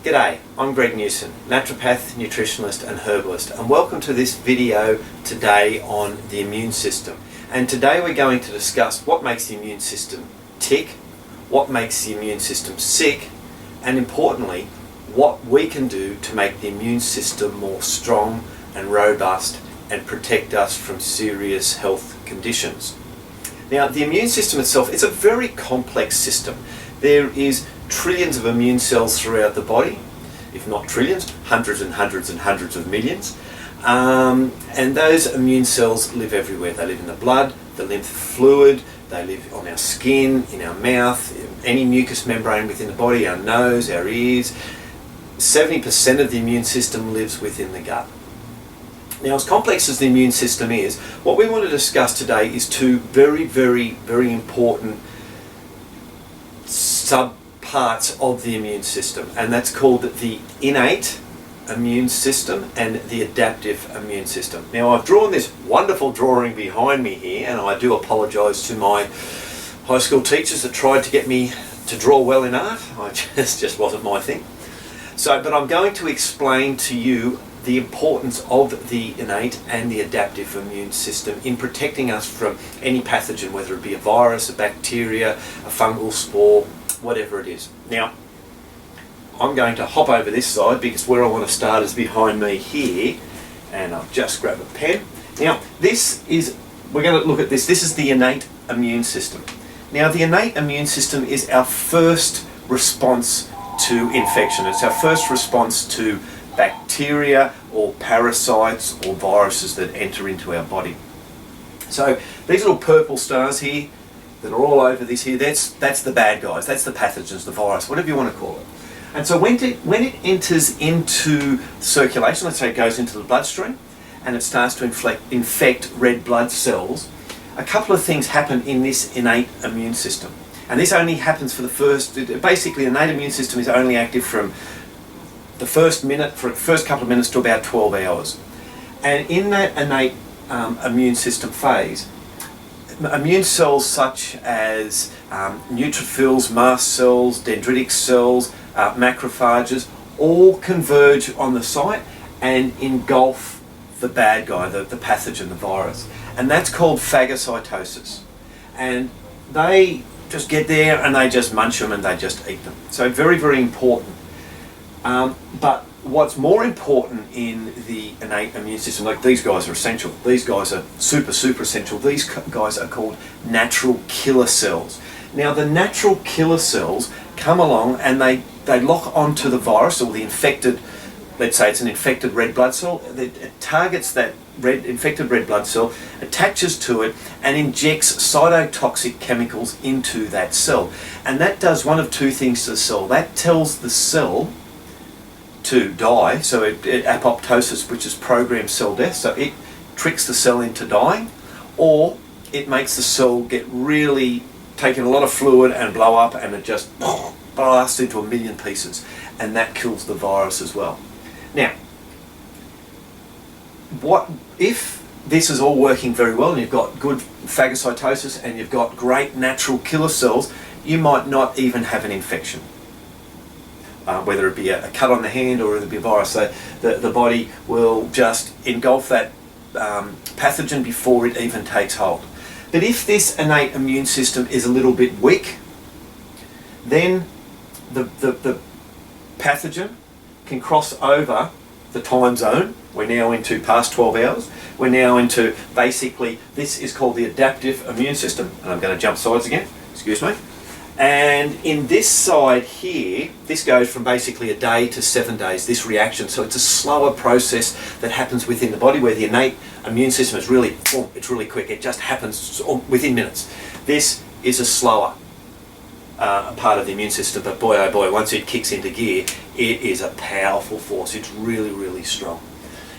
G'day, I'm Newson, Naturopath, nutritionist and herbalist, and welcome to this video today on the immune system. And today we're going to discuss what makes the immune system tick, what makes the immune system sick, and importantly, what we can do to make the immune system more strong and robust and protect us from serious health conditions. Now, the immune system itself is a very complex system. There is trillions of immune cells throughout the body, if not trillions, hundreds and hundreds and hundreds of millions. And those immune cells live everywhere. They live in the blood, the lymph fluid, they live on our skin, in our mouth, any mucous membrane within the body, our nose, our ears. 70% of the immune system lives within the gut. Now, as complex as the immune system is, what we want to discuss today is two very important subparts of the immune system, and that's called the innate immune system and the adaptive immune system. Now, I've drawn this wonderful drawing behind me here, and I do apologise to my high school teachers that tried to get me to draw well in art. Just wasn't my thing. But I'm going to explain to you the importance of the innate and the adaptive immune system in protecting us from any pathogen, whether it be a virus, a bacteria, a fungal spore, whatever it is. Now, I'm going to hop over this side because where I want to start is behind me here, and I'll just grab a pen. Now, we're going to look at this. This is the innate immune system. Now, the innate immune system is our first response to infection. It's our first response to bacteria or parasites or viruses that enter into our body. So these little purple stars here that are all over this here, that's the bad guys, that's the pathogens, the virus, whatever you want to call it. And so when it enters into circulation, let's say it goes into the bloodstream and it starts to infect red blood cells, a couple of things happen in this innate immune system. And this only happens for basically the innate immune system is only active from the first couple of minutes to about 12 hours. And in that innate immune system phase, immune cells such as neutrophils, mast cells, dendritic cells, macrophages, all converge on the site and engulf the bad guy, the pathogen, the virus. And that's called phagocytosis. And they just get there and they just munch them and they just eat them. So very important. But what's more important in the innate immune system, like these guys are essential. These guys are super essential. These guys are called natural killer cells. Now, the natural killer cells come along and they lock onto the virus or the infected, let's say it's an infected red blood cell. It targets that infected red blood cell, attaches to it and injects cytotoxic chemicals into that cell. And that does one of two things to the cell. That tells the cell to die, so apoptosis, which is programmed cell death, so it tricks the cell into dying, or it makes the cell get really taking a lot of fluid and blow up and it just blasts into a million pieces, and that kills the virus as well. Now, what if this is all working very well and you've got good phagocytosis and you've got great natural killer cells, you might not even have an infection. Whether it be a cut on the hand or it be a virus, so the body will just engulf that pathogen before it even takes hold. But if this innate immune system is a little bit weak, then the pathogen can cross over the time zone. We're now into past 12 hours. We're now into basically, this is called the adaptive immune system. And I'm going to jump sides again, excuse me. And in this side here, this goes from basically a day to 7 days, this reaction. So it's a slower process that happens within the body, where the innate immune system is it's really quick. It just happens within minutes. This is a slower part of the immune system, but boy oh boy, once it kicks into gear, it is a powerful force. It's really strong.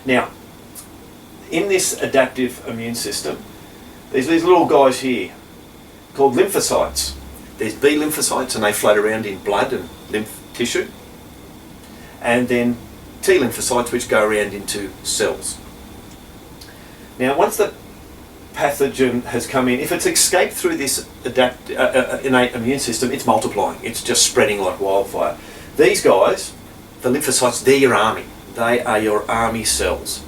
Now, in this adaptive immune system, there's these little guys here called lymphocytes. There's B lymphocytes and they float around in blood and lymph tissue. And then T lymphocytes, which go around into cells. Now, once the pathogen has come in, if it's escaped through this innate immune system, it's multiplying. It's just spreading like wildfire. These guys the lymphocytes, they're your army. They are your army cells.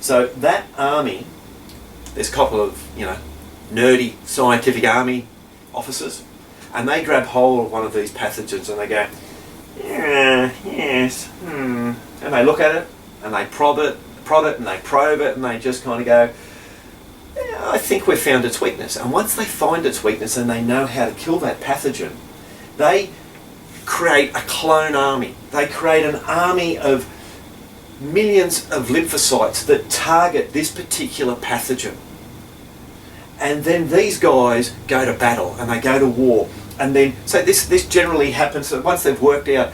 So that army, there's a couple of, nerdy scientific army officers, and they grab hold of one of these pathogens and they go, yeah, yes, and they look at it and they prod it and they probe it and they just kind of go, yeah, I think we've found its weakness. And once they find its weakness and they know how to kill that pathogen, they create a clone army. They create an army of millions of lymphocytes that target this particular pathogen. And then these guys go to battle and they go to war. And then, so this generally happens that once they've worked out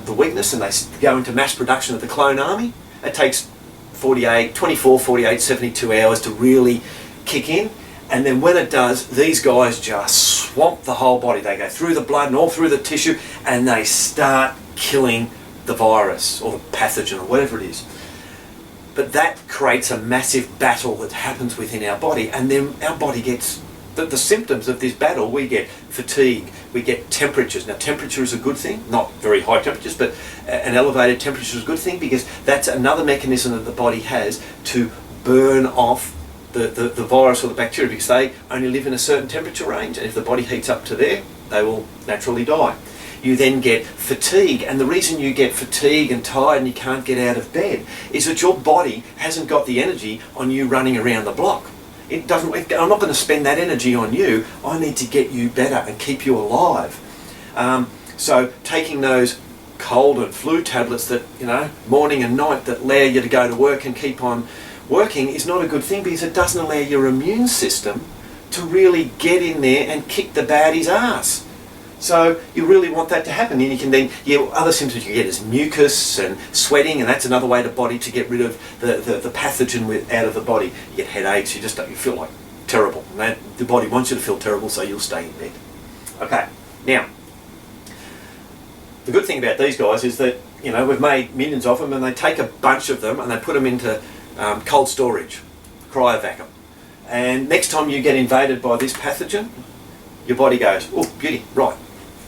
the weakness and they go into mass production of the clone army, it takes 24, 48, 72 hours to really kick in. And then when it does, these guys just swamp the whole body. They go through the blood and all through the tissue and they start killing the virus or the pathogen or whatever it is. But that creates a massive battle that happens within our body, and then our body gets the symptoms of this battle. We get fatigue, we get temperatures. Now temperature is a good thing, not very high temperatures, but an elevated temperature is a good thing because that's another mechanism that the body has to burn off the virus or the bacteria, because they only live in a certain temperature range, and if the body heats up to there, they will naturally die. You then get fatigue, and the reason you get fatigue and tired and you can't get out of bed is that your body hasn't got the energy on you running around the block. It doesn't. I'm not going to spend that energy on you. I need to get you better and keep you alive. So taking those cold and flu tablets that, morning and night, that allow you to go to work and keep on working is not a good thing, because it doesn't allow your immune system to really get in there and kick the baddie's ass. So you really want that to happen. And you can then, other symptoms you get is mucus and sweating, and that's another way the body to get rid of the pathogen out of the body. You get headaches, you feel like terrible. And the body wants you to feel terrible, so you'll stay in bed. Okay, now, the good thing about these guys is that, we've made millions of them, and they take a bunch of them and they put them into cold storage, cryovac them. And next time you get invaded by this pathogen, your body goes, oh, beauty, right.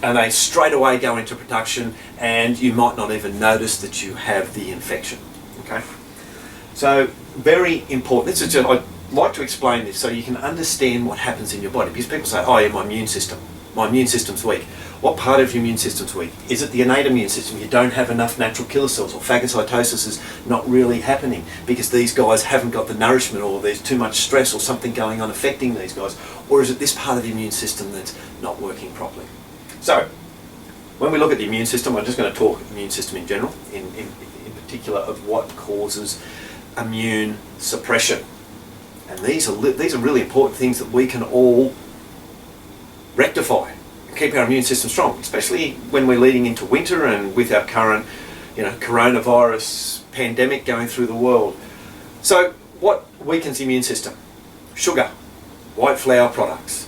And they straight away go into production, and you might not even notice that you have the infection. Okay? So, very important. I'd like to explain this so you can understand what happens in your body. Because people say, oh yeah, my immune system's weak. What part of your immune system's weak? Is it the innate immune system? You don't have enough natural killer cells, or phagocytosis is not really happening because these guys haven't got the nourishment, or there's too much stress or something going on affecting these guys? Or is it this part of the immune system that's not working properly? So, when we look at the immune system, I'm just going to talk immune system in general, in particular of what causes immune suppression. And these are really important things that we can all rectify and keep our immune system strong, especially when we're leading into winter and with our current, coronavirus pandemic going through the world. So, what weakens the immune system? Sugar, white flour products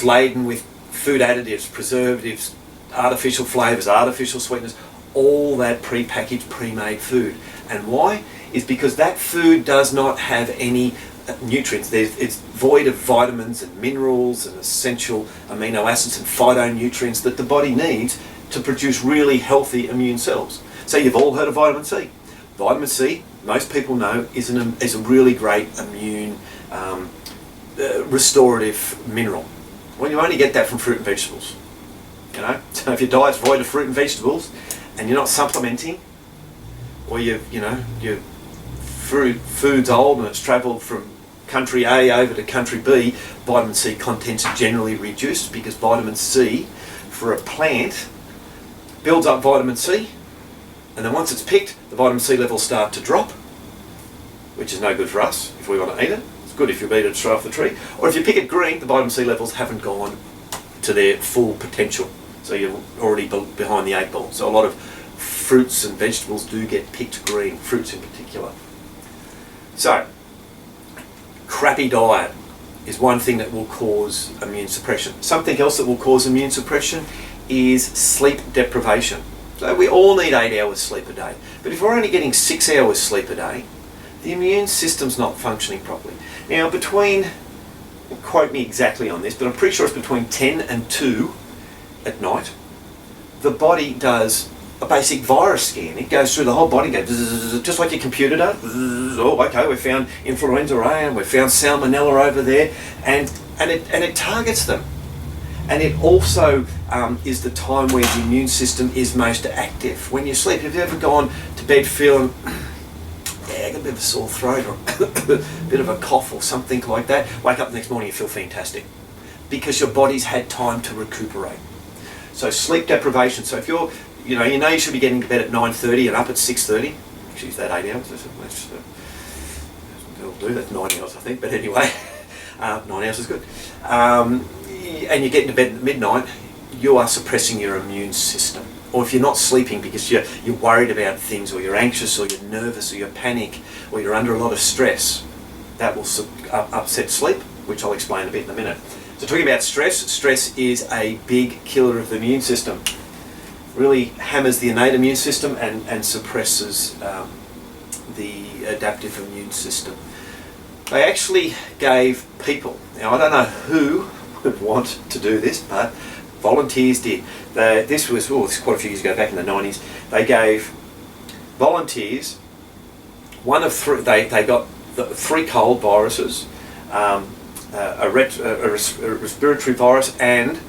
laden with food additives, preservatives, artificial flavours, artificial sweeteners, all that pre-packaged, pre-made food. And why? Is because that food does not have any nutrients. It's void of vitamins and minerals and essential amino acids and phytonutrients that the body needs to produce really healthy immune cells. So you've all heard of vitamin C. Vitamin C, most people know, is a really great immune restorative mineral. Well, you only get that from fruit and vegetables. So if your diet's void of fruit and vegetables, and you're not supplementing, or your food's old and it's travelled from country A over to country B, vitamin C content's generally reduced, because vitamin C for a plant builds up vitamin C, and then once it's picked, the vitamin C levels start to drop, which is no good for us if we want to eat it. It's good if you eat it straight off the tree. Or if you pick it green, the vitamin C levels haven't gone to their full potential, so you're already behind the 8 ball. So a lot of fruits and vegetables do get picked green, fruits in particular. So, crappy diet is one thing that will cause immune suppression. Something else that will cause immune suppression is sleep deprivation. So we all need 8 hours sleep a day. But if we're only getting 6 hours sleep a day, the immune system's not functioning properly. Now, quote me exactly on this, but I'm pretty sure it's between 10 and 2 at night. the body does a basic virus scan. It goes through the whole body, goes just like your computer does. Oh, okay, we found influenza A and we found salmonella over there, and it targets them. And it also is the time where the immune system is most active. When you sleep, have you ever gone to bed feeling, I got a bit of a sore throat or a bit of a cough or something like that? Wake up the next morning, you feel fantastic because your body's had time to recuperate. So sleep deprivation. So if you should be getting to bed at 9:30 and up at 6:30. Actually, is that 8 hours? It'll do, that's 9 hours, I think. But anyway, 9 hours is good. And you're getting to bed at midnight, you are suppressing your immune system. Or if you're not sleeping because you're worried about things, or you're anxious, or you're nervous, or you're panic, or you're under a lot of stress, that will upset sleep, which I'll explain a bit in a minute. So talking about stress, stress is a big killer of the immune system. Really hammers the innate immune system and suppresses the adaptive immune system. They actually gave people, now I don't know who would want to do this, but volunteers did. This was quite a few years ago, back in the 90s. They gave volunteers one of three. They got three cold viruses, a respiratory virus, and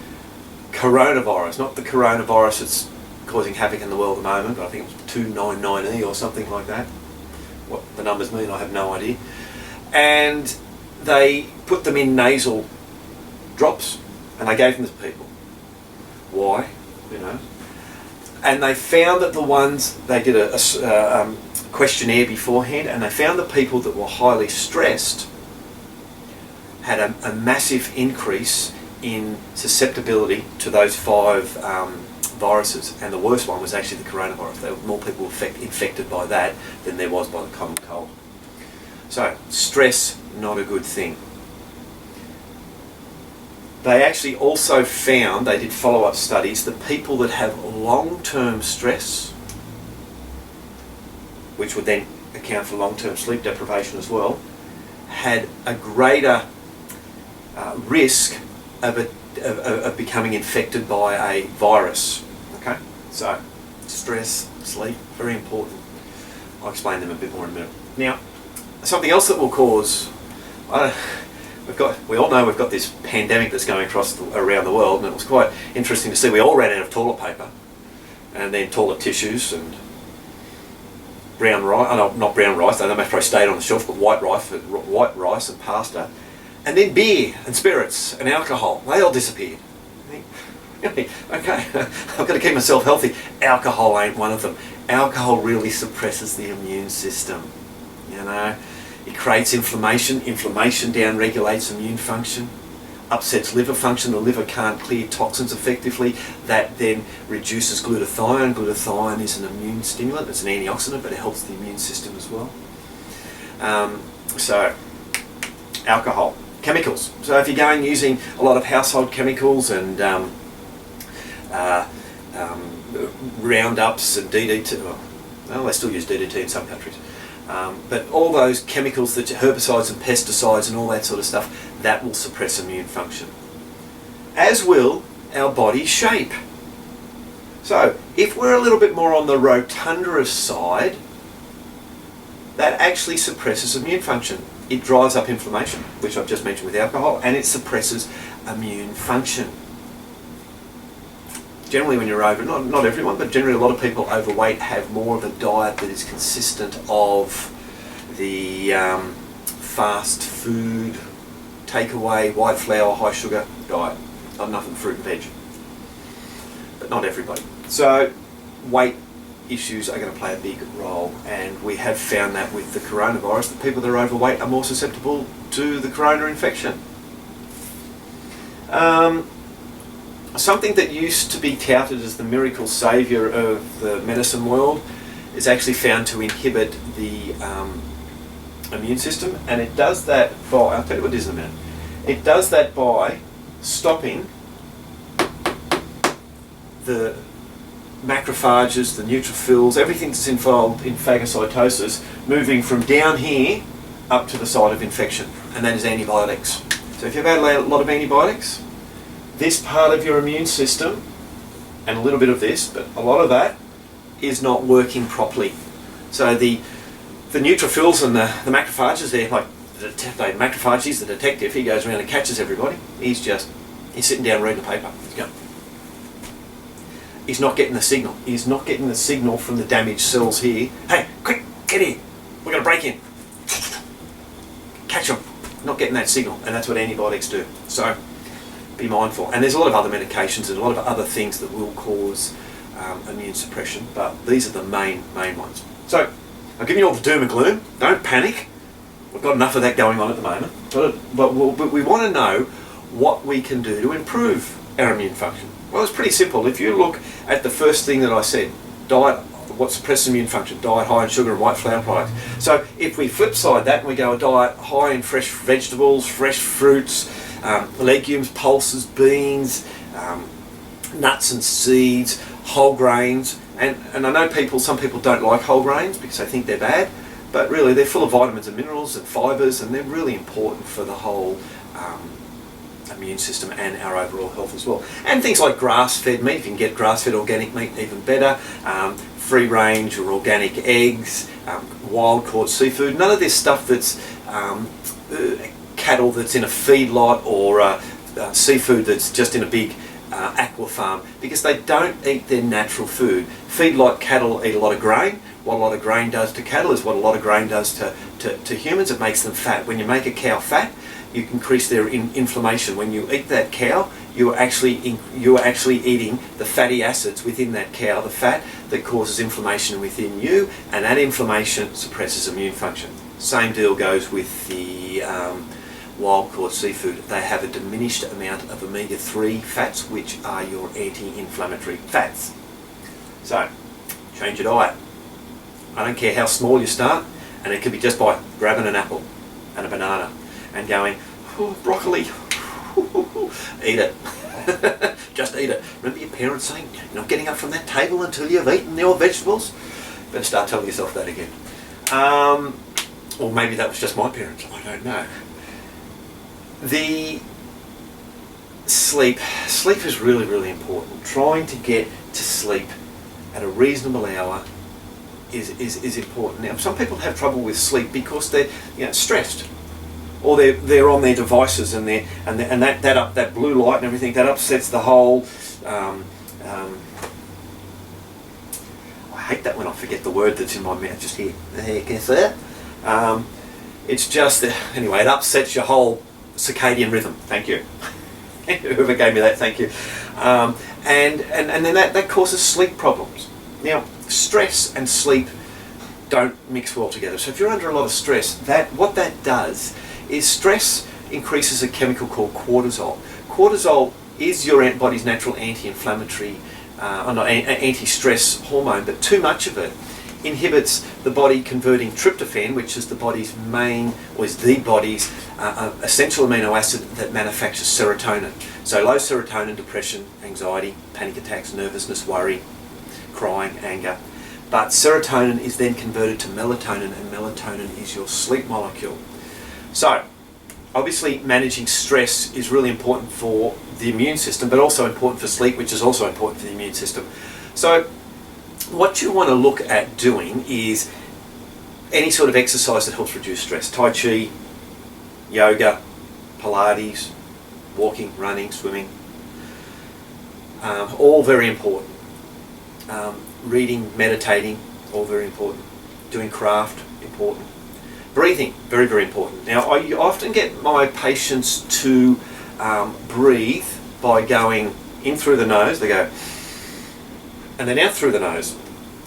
coronavirus. Not the coronavirus that's causing havoc in the world at the moment, but I think it was 299E or something like that. What the numbers mean, I have no idea. And they put them in nasal drops, and they gave them to people. Why? And they found that the ones, they did a questionnaire beforehand, and they found that people that were highly stressed had a massive increase in susceptibility to those five viruses, and the worst one was actually the coronavirus. There were more people infected by that than there was by the common cold. So stress, not a good thing. They actually also found, they did follow-up studies, that people that have long-term stress, which would then account for long-term sleep deprivation as well, had a greater risk of becoming infected by a virus. Okay, so stress, sleep, very important. I'll explain them a bit more in a minute. Now, something else that will cause, we all know we've got this pandemic that's going around the world, and it was quite interesting to see we all ran out of toilet paper, and then toilet tissues and brown rice, not brown rice, they don't have to stay on the shelf, but white rice and pasta, and then beer and spirits and alcohol, they all disappeared. Okay, I've got to keep myself healthy. Alcohol ain't one of them. Alcohol really suppresses the immune system, It creates inflammation. Inflammation down-regulates immune function, upsets liver function. The liver can't clear toxins effectively. That then reduces glutathione. Glutathione is an immune stimulant. It's an antioxidant, but it helps the immune system as well. So, alcohol. Chemicals. So if you're going using a lot of household chemicals and Roundups and DDT, well, they still use DDT in some countries. But all those chemicals, that herbicides and pesticides and all that sort of stuff, that will suppress immune function. As will our body shape. So if we're a little bit more on the rotundrous side, that actually suppresses immune function. It drives up inflammation, which I've just mentioned with alcohol, and it suppresses immune function. Generally when you're over, not everyone, but generally a lot of people overweight have more of a diet that is consistent of the fast food, takeaway, white flour, high sugar diet. Not enough of the fruit and veg. But not everybody. So weight issues are going to play a big role, and we have found that with the coronavirus, that people that are overweight are more susceptible to the corona infection. Something that used to be touted as the miracle saviour of the medicine world is actually found to inhibit the immune system, and it does that by, I'll tell you what it is in a minute, it does that by stopping the macrophages, the neutrophils, everything that's involved in phagocytosis, moving from down here up to the site of infection, and that is antibiotics. So if you've had a lot of antibiotics, this part of your immune system and a little bit of this, but a lot of that is not working properly. So the neutrophils and the macrophages there, like the macrophage, he's the detective, he goes around and catches everybody. He's sitting down reading the paper. He's not getting the signal. He's not getting the signal from the damaged cells here. Hey, quick, get here. We're going to break in. Catch them. Not getting that signal, and that's what antibiotics do. So be mindful. And there's a lot of other medications and a lot of other things that will cause immune suppression, but these are the main ones. So I'm giving you all the doom and gloom. Don't panic. We've got enough of that going on at the moment. But we want to know what we can do to improve our immune function. Well, it's pretty simple. If you look at the first thing that I said, diet, what suppresses immune function? Diet high in sugar and white flour products. So if we flip side that and we go a diet high in fresh vegetables, fresh fruits, legumes, pulses, beans, nuts and seeds, whole grains, and I know some people don't like whole grains because they think they're bad, but really they're full of vitamins and minerals and fibres, and they're really important for the whole immune system and our overall health as well. And things like grass-fed meat, if you can get grass-fed organic meat, even better. Free-range or organic eggs, wild-caught seafood. None of this stuff that's cattle that's in a feedlot or seafood that's just in a big aqua farm, because they don't eat their natural food. Feedlot cattle eat a lot of grain. What a lot of grain does to cattle is what a lot of grain does to humans. It makes them fat. When you make a cow fat, you increase their inflammation. When you eat that cow, you are actually eating the fatty acids within that cow, the fat that causes inflammation within you, and that inflammation suppresses immune function. Same deal goes with the wild-caught seafood. They have a diminished amount of omega-3 fats, which are your anti-inflammatory fats. So, change your diet. I don't care how small you start, and it could be just by grabbing an apple and a banana and going, oh, broccoli, eat it. Just eat it. Remember your parents saying, you're not getting up from that table until you've eaten your vegetables? Better start telling yourself that again. Or maybe that was just my parents, I don't know. The sleep is really, really important. Trying to get to sleep at a reasonable hour is important. Now, some people have trouble with sleep because they're stressed, or they're on their devices and that blue light and everything that upsets the whole. I hate that when I forget the word that's in my mouth just here. Can you see it? It's just anyway. It upsets your whole circadian rhythm. Thank you. Whoever gave me that, thank you. And then that causes sleep problems. Now, stress and sleep don't mix well together. So if you're under a lot of stress, what that does is stress increases a chemical called cortisol. Cortisol is your body's natural anti-inflammatory, anti-stress hormone, but too much of it inhibits the body converting tryptophan, which is the body's main, or is the body's essential amino acid that manufactures serotonin. So low serotonin, depression, anxiety, panic attacks, nervousness, worry, crying, anger. But serotonin is then converted to melatonin, and melatonin is your sleep molecule. So obviously managing stress is really important for the immune system, but also important for sleep, which is also important for the immune system. So what you want to look at doing is any sort of exercise that helps reduce stress. Tai Chi, yoga, Pilates, walking, running, swimming, all very important. Reading, meditating, all very important. Doing craft, important. Breathing, very, very important. Now, I often get my patients to breathe by going in through the nose. They go, and then out through the nose.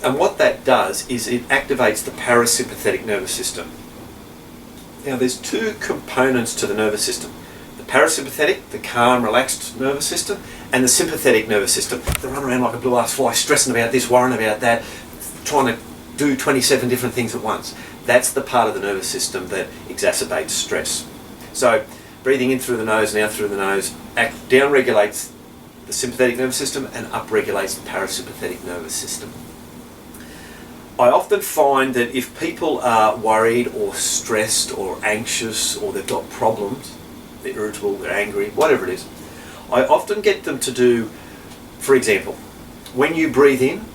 And what that does is it activates the parasympathetic nervous system. Now, there's two components to the nervous system. The parasympathetic, the calm, relaxed nervous system, and the sympathetic nervous system. They run around like a blue-ass fly, stressing about this, worrying about that, trying to do 27 different things at once. That's the part of the nervous system that exacerbates stress. So, breathing in through the nose and out through the nose down-regulates the sympathetic nervous system and up-regulates the parasympathetic nervous system. I often find that if people are worried or stressed or anxious, or they've got problems, they're irritable, they're angry, whatever it is, I often get them to do, for example, when you breathe in,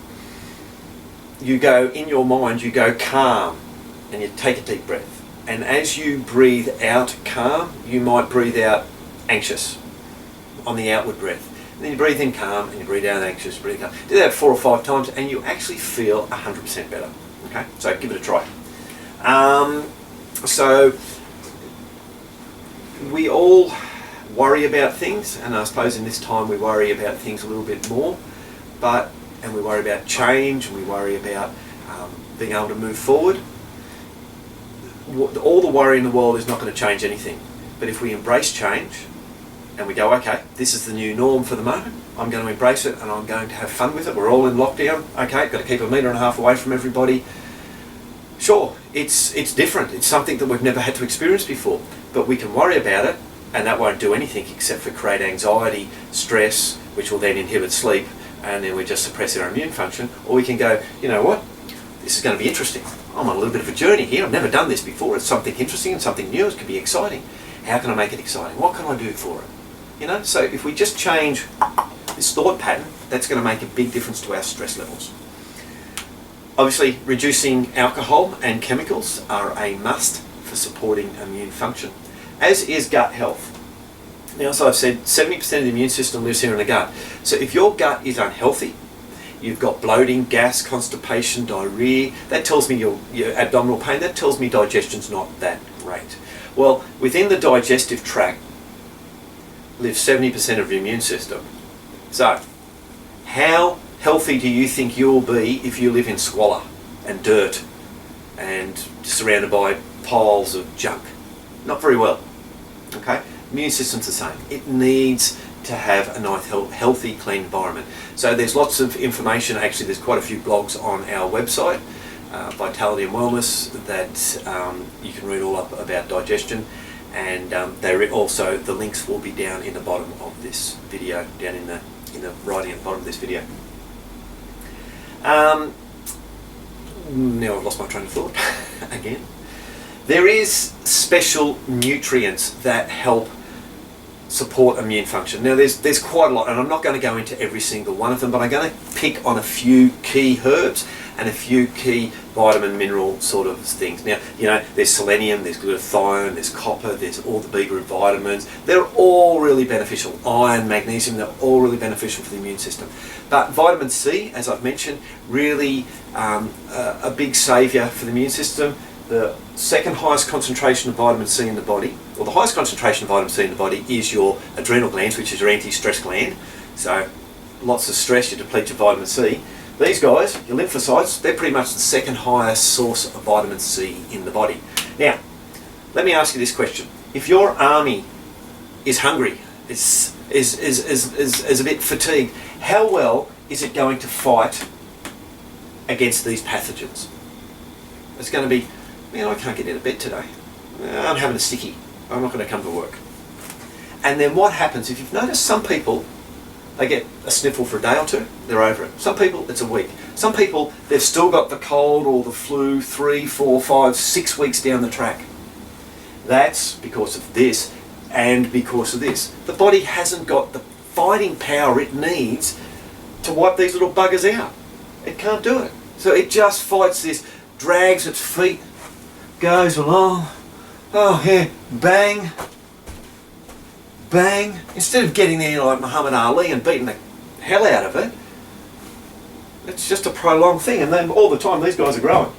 you go, in your mind, you go calm, and you take a deep breath. And as you breathe out calm, you might breathe out anxious on the outward breath. And then you breathe in calm, and you breathe out anxious, breathe calm. Do that 4 or 5 times, and you actually feel 100% better. Okay, so give it a try. So we all worry about things, and I suppose in this time we worry about things a little bit more, and we worry about change, and we worry about being able to move forward. All the worry in the world is not going to change anything, but if we embrace change and we go, okay, this is the new norm for the moment, I'm going to embrace it and I'm going to have fun with it. We're all in lockdown, okay, got to keep 1.5 meters away from everybody. Sure, it's different, it's something that we've never had to experience before, but we can worry about it, and that won't do anything except for create anxiety, stress, which will then inhibit sleep, and then we just suppress our immune function. Or we can go, you know what, this is going to be interesting. I'm on a little bit of a journey here, I've never done this before, it's something interesting and something new, it could be exciting. How can I make it exciting? What can I do for it? You know, so if we just change this thought pattern, that's going to make a big difference to our stress levels. Obviously, reducing alcohol and chemicals are a must for supporting immune function, as is gut health. Now, as I've said, 70% of the immune system lives here in the gut. So if your gut is unhealthy, you've got bloating, gas, constipation, diarrhea, that tells me your abdominal pain, that tells me digestion's not that great. Well, within the digestive tract lives 70% of your immune system. So, how healthy do you think you'll be if you live in squalor and dirt and surrounded by piles of junk? Not very well. Okay? Immune system's the same. It needs to have a nice, healthy, clean environment. So there's lots of information. Actually, there's quite a few blogs on our website, Vitality and Wellness, that you can read all up about digestion. And also, the links will be down in the bottom of this video, down in the writing at the bottom of this video. Now I've lost my train of thought again. There is special nutrients that help support immune function. Now there's quite a lot, and I'm not going to go into every single one of them, but I'm going to pick on a few key herbs and a few key vitamin mineral sort of things. Now, you know, there's selenium, there's glutathione, there's copper, there's all the B group vitamins. They're all really beneficial. Iron, magnesium, they're all really beneficial for the immune system. But vitamin C, as I've mentioned, really a big saviour for the immune system. The second highest concentration of vitamin C in the body, or the highest concentration of vitamin C in the body, is your adrenal glands, which is your anti-stress gland. So lots of stress, you deplete your vitamin C. These guys, your lymphocytes, they're pretty much the second highest source of vitamin C in the body. Now, let me ask you this question. If your army is hungry, is a bit fatigued, how well is it going to fight against these pathogens? It's going to be, man, I can't get out of bed today. I'm having a sickie. I'm not going to come to work. And then what happens, if you've noticed, some people, they get a sniffle for a day or two, they're over it. Some people, it's a week. Some people, they've still got the cold or the flu 3, 4, 5, 6 weeks down the track. That's because of this and because of this. The body hasn't got the fighting power it needs to wipe these little buggers out. It can't do it. So it just fights this, drags its feet, goes along, oh yeah, bang, bang. Instead of getting there like Muhammad Ali and beating the hell out of it, it's just a prolonged thing. And then all the time these guys are growing.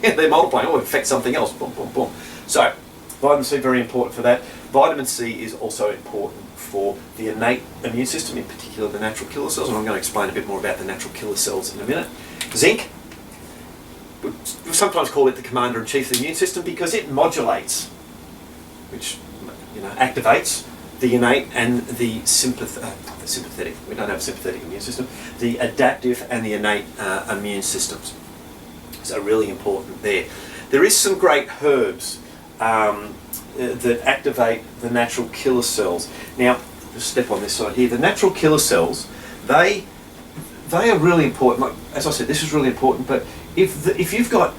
Yeah, they're multiplying, or infect something else, boom, boom, boom. So, vitamin C, very important for that. Vitamin C is also important for the innate immune system, in particular the natural killer cells, and I'm going to explain a bit more about the natural killer cells in a minute. Zinc, we sometimes call it the commander-in-chief of the immune system because it modulates, which, you know, activates the innate and the sympathetic, we don't have a sympathetic immune system, the adaptive and the innate immune systems. So really important there. There is some great herbs that activate the natural killer cells. Now, just step on this side here. The natural killer cells, they are really important. Like, as I said, this is really important, but if you've got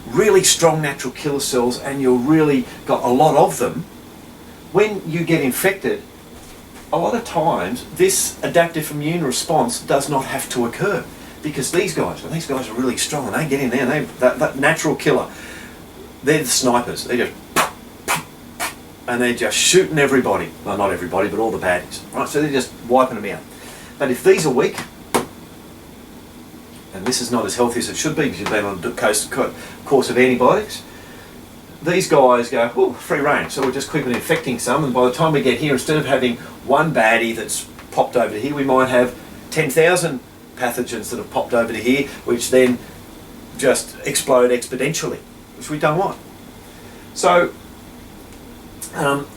really strong natural killer cells and you've really got a lot of them, when you get infected, a lot of times this adaptive immune response does not have to occur, because these guys are really strong, and they get in there, and that natural killer, they're the snipers. They're just shooting everybody. Well, not everybody, but all the baddies, right? So they're just wiping them out. But if these are weak, and this is not as healthy as it should be because you've been on a course of antibiotics, these guys go, oh, free reign. So we'll just keep on infecting some, and by the time we get here, instead of having one baddie that's popped over to here, we might have 10,000 pathogens that have popped over to here, which then just explode exponentially, which we don't want. So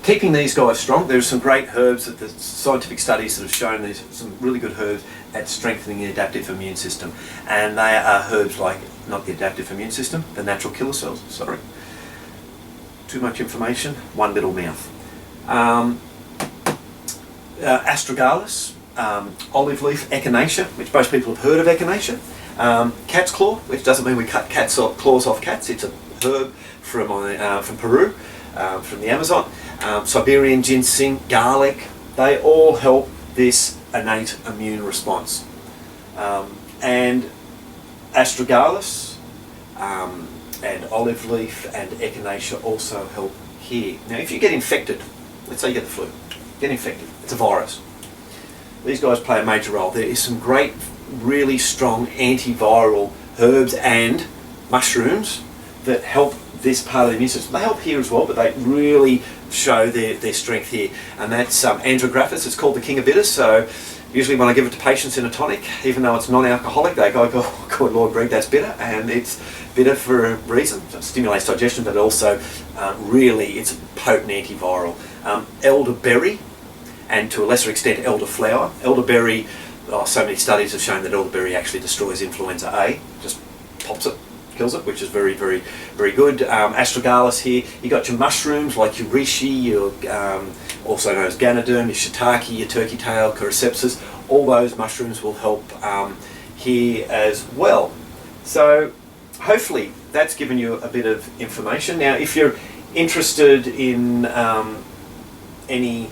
keeping these guys strong, there's some great herbs that the scientific studies that have shown there's some really good herbs at strengthening the adaptive immune system, and they are herbs like, not the adaptive immune system, the natural killer cells, sorry. Too much information, one little mouth. Astragalus, olive leaf echinacea, which most people have heard of echinacea. Cat's claw, which doesn't mean we cut claws off cats, it's a herb from Peru, from the Amazon. Siberian ginseng, garlic, they all help this innate immune response. And astragalus, and olive leaf and echinacea also help here. Now if you get infected, let's say you get the flu, get infected, it's a virus. These guys play a major role. There is some great, really strong antiviral herbs and mushrooms that help this part of the immune system. They help here as well, but they really show their strength here. And that's andrographis, it's called the king of bitters, so usually when I give it to patients in a tonic, even though it's non-alcoholic, they go, oh good Lord Greg, that's bitter, and it's bitter for a reason. So it stimulates digestion, but also really it's a potent antiviral. Elderberry, and to a lesser extent elderflower. Elderberry, so many studies have shown that elderberry actually destroys influenza A, just pops it, kills it, which is very, very, very good. Astragalus here, you got your mushrooms like your reishi, your also known as ganoderm, your shiitake, your turkey tail, cordycepsis. All those mushrooms will help here as well. So hopefully that's given you a bit of information. Now if you're interested in any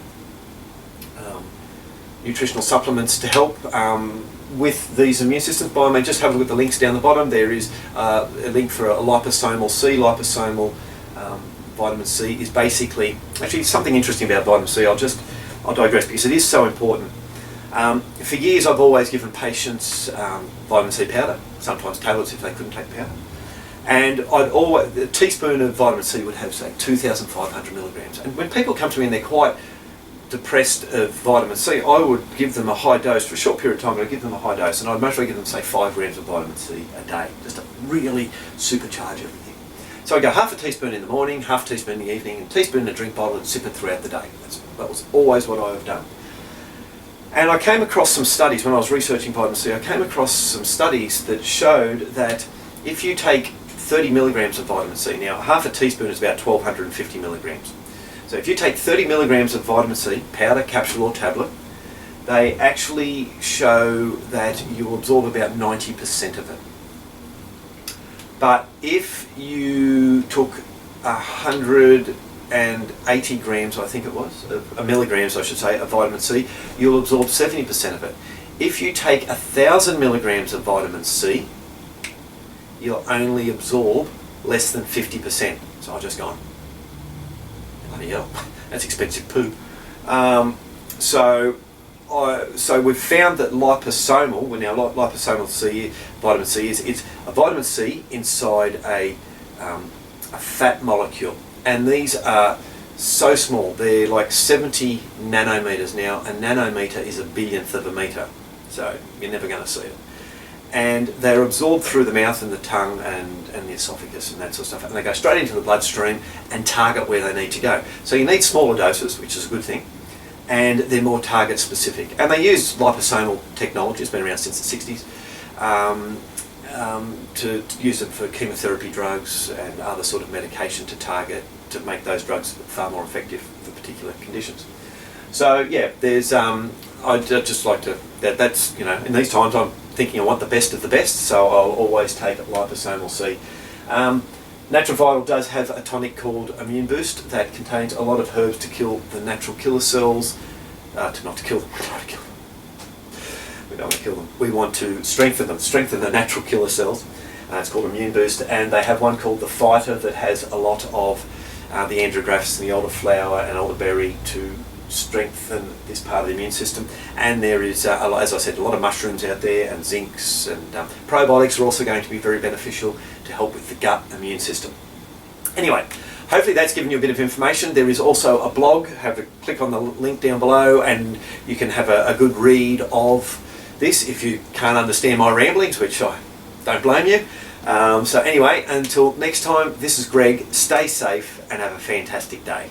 nutritional supplements to help with these immune systems, by all means just have a look at the links down the bottom. There is a link for a liposomal C. Liposomal vitamin C is basically, actually something interesting about vitamin C, I'll digress because it is so important. For years I've always given patients vitamin C powder, sometimes tablets if they couldn't take powder. And a teaspoon of vitamin C would have say 2,500 milligrams. And when people come to me and they're quite depressed of vitamin C, I would give them a high dose for a short period of time, but I'd give them a high dose, and I'd mostly give them say 5 grams of vitamin C a day, just to really supercharge everything. So I go half a teaspoon in the morning, half a teaspoon in the evening, and a teaspoon in a drink bottle, and sip it throughout the day. That was always what I have done. And I came across some studies, when I was researching vitamin C, I came across some studies that showed that if you take 30 milligrams of vitamin C, now half a teaspoon is about 1,250 milligrams. So if you take 30 milligrams of vitamin C, powder, capsule or tablet, they actually show that you absorb about 90% of it. But if you took 180 grams, I think it was, milligrams I should say, of vitamin C, you'll absorb 70% of it. If you take 1,000 milligrams of vitamin C, you'll only absorb less than 50%. So I've just gone, bloody hell, that's expensive poo. So we've found that liposomal, liposomal C, vitamin C it's a vitamin C inside a fat molecule, and these are so small. They're like 70 nanometers. Now a nanometer is a billionth of a meter, so you're never going to see it. And they're absorbed through the mouth and the tongue and the esophagus and that sort of stuff, and they go straight into the bloodstream and target where they need to go. So you need smaller doses, which is a good thing, and they're more target specific. And they use liposomal technology, it's been around since the 60s, to use it for chemotherapy drugs and other sort of medication to make those drugs far more effective for particular conditions. So yeah, there's I'd just like to, that's, you know, in these times I'm thinking I want the best of the best, so I'll always take liposomal C. Naturovital does have a tonic called Immune Boost that contains a lot of herbs to kill the natural killer cells, not to kill them. We don't want to kill them. We don't want to kill them. We want to strengthen them, strengthen the natural killer cells. It's called Immune Boost, and they have one called the Fighter that has a lot of the andrographs and the elderflower and elderberry to strengthen this part of the immune system. And there is, as I said, a lot of mushrooms out there, and zincs, and probiotics are also going to be very beneficial to help with the gut immune system. Anyway, hopefully that's given you a bit of information. There is also a blog. Have a click on the link down below and you can have a good read of this if you can't understand my ramblings, which I don't blame you. So anyway, until next time, this is Greg. Stay safe and have a fantastic day.